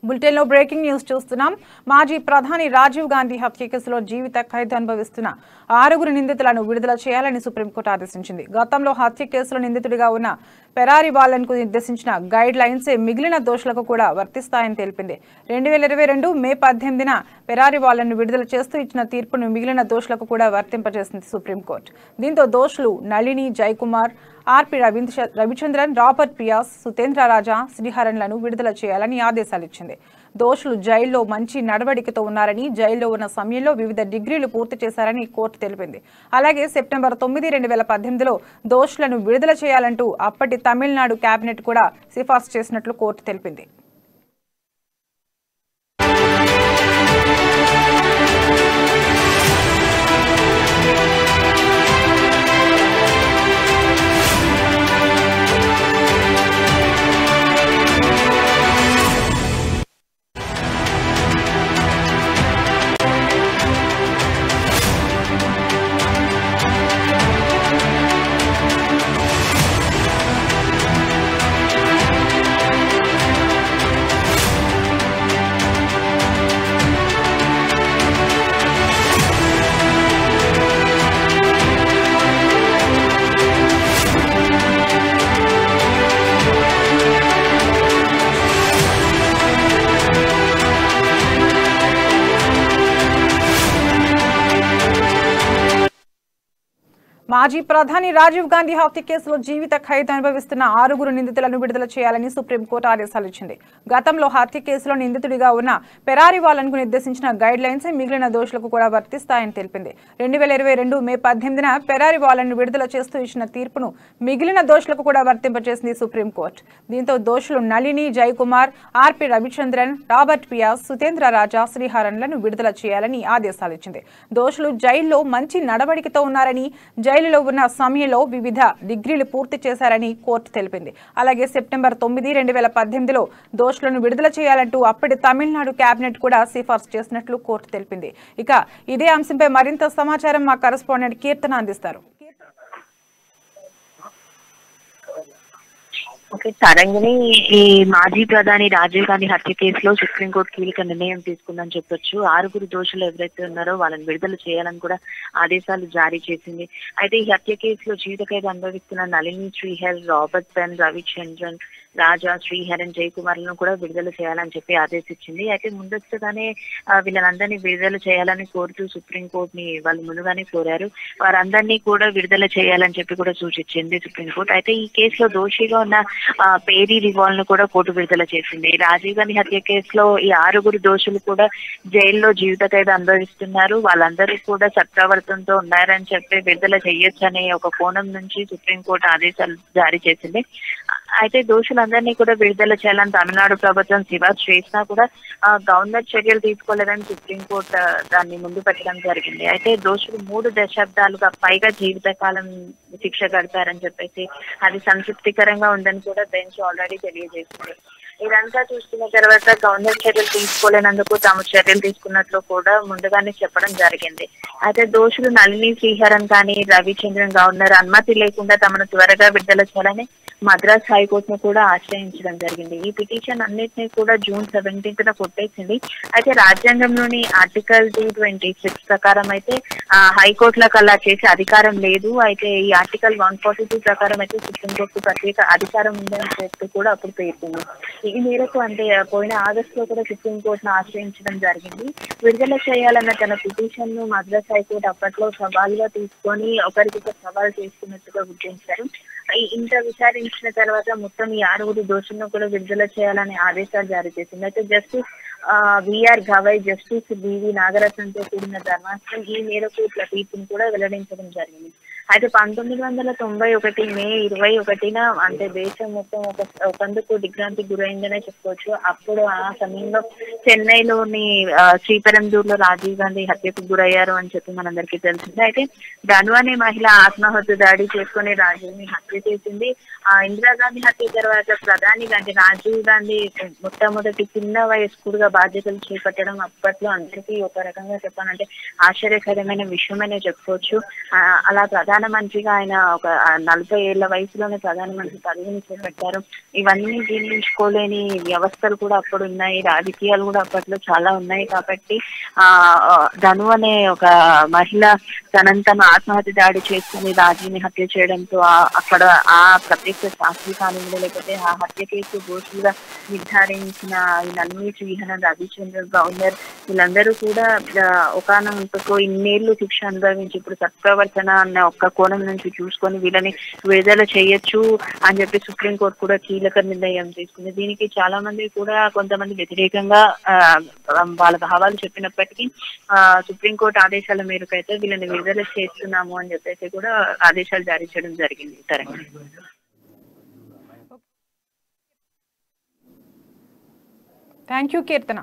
బులెటిన్లో breaking news చూస్తున్నాం. మాజీ ప్రధాని రాజీవ్ గాంధీ హత్య కేసులో జీవిత ఖైదు అనుభవిస్తున్న 6 నిందితులను విడుదల చేయాలని సుప్రీంకోర్టు ఆదేశించింది. గతంలో హత్య కేసులో నిందితుడిగా ఉన్న పెరారి వాలన్కు నిర్దేశించిన గైడ్ లైన్సే మిగిలిన దోషులకు కూడా వర్తిస్తాయని తెలిపింది. 2022 మే 18న పెరారి వాలన్ను విడుదల చేస్తూ ఇచ్చిన తీర్పును మిగిలిన దోషులకు కూడా వర్తింపజేసింది సుప్రీంకోర్టు. దీంతో దోషులు నళిని, జయకుమార్, ఆర్పి రవిచంద్రన్, రాబర్ట్ పియాస్, సుతేంద్ర రాజా, శ్రీహరన్లను విడుదల చేయాలని ఆదేశాలిచ్చింది. దోషులు జైల్లో మంచి నడవడికతో ఉన్నారని, జైల్లో ఉన్న సమయంలో వివిధ డిగ్రీలు పూర్తి చేశారని కోర్టు తెలిపింది. అలాగే సెప్టెంబర్ 9, 2018లో దోషులను విడుదల చేయాలంటూ అప్పటి తమిళనాడు కేబినెట్ కూడా సిఫార్సు చేసినట్లు కోర్టు తెలిపింది. మాజీ ప్రధాని రాజీవ్ గాంధీ హత్య కేసులో జీవిత ఖైదు అనుభవిస్తున్న 6 నిందితులను విడుదల చేయాలని సుప్రీంకోర్టు ఆదేశాలిచ్చింది. గతంలో హత్య కేసులో నిందితుడిగా ఉన్న పెరారి వాలన్కు నిర్దేశించిన గైడ్ లైన్సే మిగిలిన దోషులకు కూడా వర్తిస్తాయని తెలిపింది. 2022 మే 18న పెరారి వాలన్ను విడుదల చేస్తూ ఇచ్చిన తీర్పును మిగిలిన దోషులకు కూడా వర్తింపజేసింది సుప్రీంకోర్టు. దీంతో దోషులు నళిని, జయకుమార్, ఆర్పి రవిచంద్రన్, రాబర్ట్ పియాస్, సుతేంద్ర రాజా, శ్రీహరన్లను విడుదల చేయాలని ఆదేశాలిచ్చింది. దోషులు జైల్లో మంచి నడవడికతో ఉన్నారని, జైలులో ఉన్న సమయంలో వివిధ డిగ్రీలు పూర్తి చేశారని కోర్టు తెలిపింది. అలాగే సెప్టెంబర్ 9, 2018లో దోషులను విడుదల చేయాలంటూ అప్పటి తమిళనాడు కేబినెట్ కూడా సిఫార్సు చేసినట్లు కోర్టు తెలిపింది. ఇక ఇదే అంశంపై మరింత సమాచారం మా కరెస్పాండెంట్ కీర్తన అందిస్తారు. తరంగిణి, ఈ మాజీ ప్రధాని రాజీవ్ గాంధీ హత్య కేసులో సుప్రీంకోర్టు కీలక నిర్ణయం తీసుకుందని చెప్పొచ్చు. 6 దోషులు ఎవరైతే ఉన్నారో వాళ్ళని విడుదల చేయాలని కూడా ఆదేశాలు జారీ చేసింది. అయితే ఈ హత్య కేసులో జీవిత ఖైదు అనుభవిస్తున్న నళిని, శ్రీహర్, రాబర్ట్ పెన్, రవిచంద్రన్, రాజా, శ్రీహరన్, జయకుమార్లను కూడా విడుదల చేయాలని చెప్పి ఆదేశించింది. అయితే ముందస్తుగానే వీళ్ళందరినీ విడుదల చేయాలని కోరుతూ సుప్రీంకోర్టుని వాళ్ళు ముందుగానే కోరారు. వారందరినీ కూడా విడుదల చేయాలని చెప్పి కూడా సూచించింది సుప్రీంకోర్టు. అయితే ఈ కేసులో దోషిగా ఉన్న పేరీ రివాల్ ను కూడా కోర్టు విడుదల చేసింది. రాజీవ్ గాంధీ హత్య కేసులో ఈ 6 దోషులు కూడా జైల్లో జీవిత ఖైదు అనుభవిస్తున్నారు. వాళ్ళందరూ కూడా సత్ప్రవర్తనతో ఉన్నారని చెప్పి విడుదల చేయొచ్చనే ఒక కోణం నుంచి సుప్రీంకోర్టు ఆదేశాలు జారీ చేసింది. అయితే దోషులందరినీ కూడా విడుదల చేయాలని తమిళనాడు ప్రభుత్వం సిఫార్సు చేసినా కూడా గవర్నర్ చర్యలు తీసుకోలేదని సుప్రీంకోర్టు దాన్ని ముందు పెట్టడం జరిగింది. అయితే దోషులు 3 దశాబ్దాలుగా పైగా జీవితకాలం శిక్ష గడిపారని చెప్పేసి అది సంతృప్తికరంగా ఉందని కూడా బెంచ్ ఆల్రెడీ తెలియజేసింది. ఇదంతా చూసుకున్న తర్వాత గవర్నర్ చర్యలు తీసుకోలేనందుకు తాము చర్యలు తీసుకున్నట్లు కూడా ముందుగానే చెప్పడం జరిగింది. అయితే దోషులు నళిని, శ్రీహరన్ కానీ రవిచంద్రన్ గవర్నర్ అనుమతి లేకుండా తమను త్వరగా విడుదల చేయాలని మద్రాస్ హైకోర్టును కూడా ఆశ్రయించడం జరిగింది. ఈ పిటిషన్ అన్నిటినీ కూడా జూన్ 17న కొట్టేసింది. అయితే రాజ్యాంగంలోని ఆర్టికల్ 226 ప్రకారం అయితే హైకోర్టులకు అలా చేసే అధికారం లేదు. అయితే ఈ ఆర్టికల్ 142 ప్రకారం అయితే సుప్రీంకోర్టు ప్రత్యేక అధికారం ఉందని చెప్పి కూడా అప్పుడు పేర్కొంది. ఈ మేరకు అంటే పోయిన ఆగస్టులో కూడా సుప్రీంకోర్టును ఆశ్రయించడం జరిగింది. విడుదల చేయాలన్న తన పిటిషన్ ను మద్రాస్ హైకోర్టు అప్పట్లో సవాలుగా తీసుకొని ఒకరికొక సవాల్ చేసుకున్నట్టుగా గుర్తించారు. ఇంత విచారించిన తర్వాత మొత్తం ఈ 6 దోషులను కూడా విడుదల చేయాలని ఆదేశాలు జారీ చేసింది. అయితే justice VR Gavai, justice BV నాగరత్నంతో కూడిన ధర్మాసనం ఈ మేరకు తీర్పును కూడా వెల్లడించడం జరిగింది. అయితే 1991 మే 21న అంటే దేశం మొత్తం ఒకందుకు దిగ్భ్రాంతికి గురైందనే చెప్పుకోవచ్చు. అప్పుడు ఆ సమయంలో చెన్నైలోని శ్రీపెరందూరులో రాజీవ్ గాంధీ హత్యకు గురయ్యారు అని చెప్పి మనందరికీ తెలిసింది. అయితే ధను అనే మహిళ ఆత్మహత్య దాడి చేసుకుని రాజీవ్ ని హత్య చేసింది. ఇందిరాగాంధీ హత్య తర్వాత ప్రధాని అంటే రాజీవ్ గాంధీ మొట్టమొదటి చిన్న వయస్కుడుగా బాధ్యతలు చేపట్టడం అప్పట్లో అందరికీ ఒక రకంగా చెప్పాలంటే ఆశ్చర్యకరమైన విషయమనే చెప్పుకోవచ్చు. అలా ప్రధాని ప్రధానమంత్రిగా ఆయన ఒక 40 ఏళ్ల వయసులోనే ప్రధానమంత్రి పదవిని చేపట్టారు. ఇవన్నీ జీర్ణించుకోలేని వ్యవస్థలు కూడా అప్పుడు ఉన్నాయి, రాజకీయాలు కూడా అప్పట్లో చాలా ఉన్నాయి. కాబట్టి ధను అనే ఒక మహిళ తనంతను ఆత్మహత్య దాడి చేసుకుని రాజీని హత్య చేయడంతో అక్కడ ఆ ప్రత్యేక సాక్షి కానివ్వండి, లేకపోతే ఆ హత్య కేసు దోషులుగా నిర్ధారించిన ఈ నల్మి శ్రీహన, రవిచంద్ర, గౌండర్ వీళ్ళందరూ కూడా ఒకనొక ఇన్నేళ్లు శిక్ష అనుభవించి ఇప్పుడు సత్ప్రవర్తన అన్న ఒక్క కోణం నుంచి చూసుకొని వీళ్ళని విడుదల చేయొచ్చు అని చెప్పి సుప్రీంకోర్టు కూడా కీలక నిర్ణయం తీసుకుంది. దీనికి చాలా మంది కూడా కొంతమంది వ్యతిరేకంగా వాళ్ళ భావాలు చెప్పినప్పటికీ సుప్రీంకోర్టు ఆదేశాల మేరకు అయితే వీళ్ళని విడుదల చేస్తున్నాము అని చెప్పేసి కూడా ఆదేశాలు జారీ చేయడం జరిగింది. Thank you Keerthana.